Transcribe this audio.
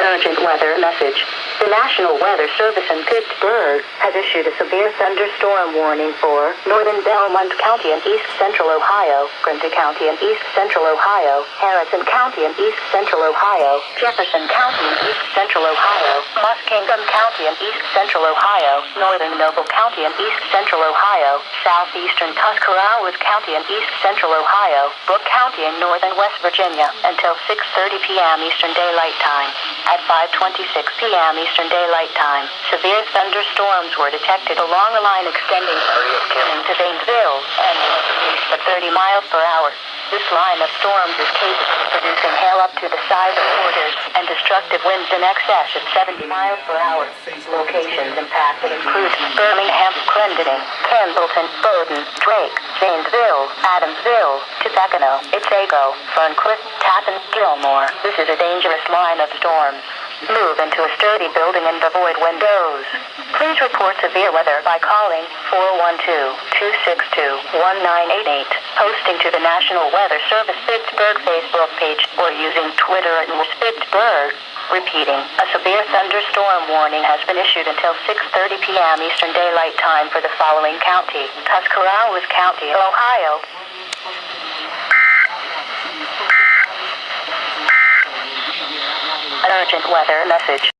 Urgent weather message. The National Weather Service in Pittsburgh has issued a severe thunderstorm warning for northern Belmont County and East Central Ohio, Granite County and East Central Ohio, Harrison County and East Central Ohio, Jefferson County and East Central Ohio, Muskingum County and East Central Ohio, northern Noble County and East Central Ohio, southeastern Tuscarawas County and East Central Ohio, Brooke County and northern West Virginia until 6:30 p.m. Eastern Daylight Time. At 5:26 p.m. Eastern Daylight Time, severe thunderstorms were detected along a line extending to Zanesville and east at 30 miles per hour. This line of storms is capable of producing hail up to the size of quarters and destructive winds in excess of 70 miles per hour. Locations impacted include Birmingham, Clendening, Campbellton, Bowdoin, Drake, Zanesville, Adamsville, Tippecanoe, Otsego, Ferncliff, Tappan, Gilmore. This is a dangerous line of storms. Move into a sturdy building and avoid windows. Please report severe weather by calling 412-262-1988, posting to the National Weather Service Pittsburgh Facebook page, or using Twitter at Pittsburgh. Repeating, a severe thunderstorm warning has been issued until 6:30 p.m. Eastern Daylight Time for the following county: Tuscarawas County, Ohio. An urgent weather message.